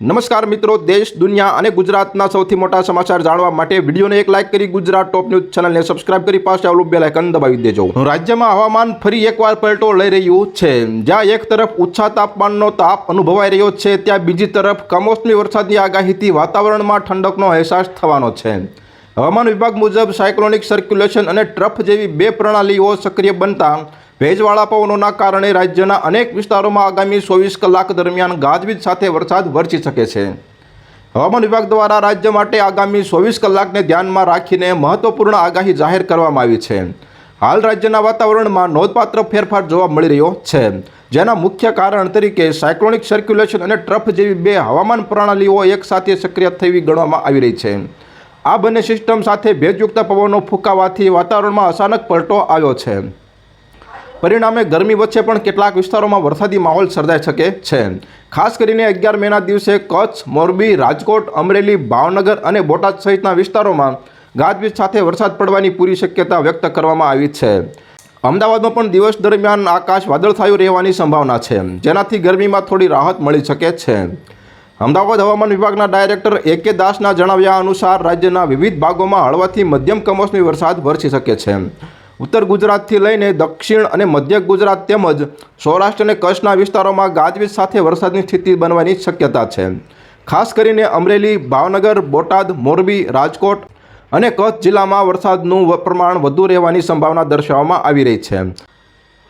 નમસ્કાર મિત્રો, દેશ દુનિયા અને ગુજરાતના સૌથી મોટા સમાચાર જાણવા માટે વિડીયોને એક લાઇક કરી ગુજરાત ટોપ ન્યૂઝ ચેનલને સબસ્ક્રાઇબ કરી પાસે આવેલું બેલ આઇકન દબાવી દેજો। રાજ્યમાં હવામાન ફરી એકવાર પલટો લઈ રહ્યું છે। જ્યાં એક તરફ ઊંચા તાપમાનનો તાપ અનુભવાઈ રહ્યો છે, ત્યાં બીજી તરફ કમોસમી વરસાદની આગાહીથી વાતાવરણમાં ઠંડકનો અહેસાસ થવાનો છે। હવામાન વિભાગ મુજબ સાયક્લોનિક સર્ક્યુલેશન અને ટ્રફ જેવી બે પ્રણાલીઓ સક્રિય બનતા ભેજવાળા પવનોના કારણે રાજ્યના અનેક વિસ્તારોમાં આગામી 24 કલાક દરમિયાન ગાજવીજ સાથે વરસાદ વરસી શકે છે। હવામાન વિભાગ દ્વારા રાજ્ય માટે આગામી 24 કલાકને ધ્યાનમાં રાખીને મહત્વપૂર્ણ આગાહી જાહેર કરવામાં આવી છે। હાલ રાજ્યના વાતાવરણમાં નોંધપાત્ર ફેરફાર જોવા મળી રહ્યો છે, જેના મુખ્ય કારણ તરીકે સાયક્લોનિક સર્ક્યુલેશન અને ટ્રફ જેવી બે હવામાન પ્રણાલીઓ એકસાથે સક્રિય થવી ગણવામાં આવી રહી છે। આ બંને સિસ્ટમ સાથે ભેજયુક્ત પવનો ફૂંકાવાથી વાતાવરણમાં અચાનક પલટો આવ્યો છે। પરિણામે ગરમી વચ્ચે પણ કેટલાક વિસ્તારોમાં વરસાદી માહોલ સર્જાઈ શકે છે। ખાસ કરીને 11 મેના દિવસે કચ્છ, મોરબી, રાજકોટ, અમરેલી, ભાવનગર અને બોટાદ સહિતના વિસ્તારોમાં ગાજવીજ સાથે વરસાદ પડવાની પૂરી શક્યતા વ્યક્ત કરવામાં આવી છે। અમદાવાદમાં પણ દિવસ દરમિયાન આકાશ વાદળછાયું રહેવાની સંભાવના છે, જેનાથી ગરમીમાં થોડી રાહત મળી શકે છે। અમદાવાદ હવામાન વિભાગના ડાયરેક્ટર A.K. દાસના જણાવ્યા અનુસાર રાજ્યના વિવિધ ભાગોમાં હળવાથી મધ્યમ કમોસમી વરસાદ વરસી શકે છે। ઉત્તર ગુજરાતથી લઈને દક્ષિણ અને મધ્ય ગુજરાત તેમજ સૌરાષ્ટ્ર અને કચ્છના વિસ્તારોમાં ગાજવીજ સાથે વરસાદની સ્થિતિ બનવાની શક્યતા છે। ખાસ કરીને અમરેલી, ભાવનગર, બોટાદ, મોરબી, રાજકોટ અને કચ્છ જિલ્લામાં વરસાદનું પ્રમાણ વધુ રહેવાની સંભાવના દર્શાવવામાં આવી રહી છે।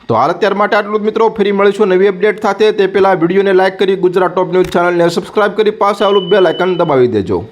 તો હાલ અત્યાર માટે આટલું જ મિત્રો, ફરી મળીશું નવી અપડેટ સાથે। તે પહેલાં વિડીયોને લાઇક કરી ગુજરાત ટોપ ન્યૂઝ ચેનલને સબસ્ક્રાઇબ કરી પાસે આવેલું બેલ આઇકન દબાવી દેજો।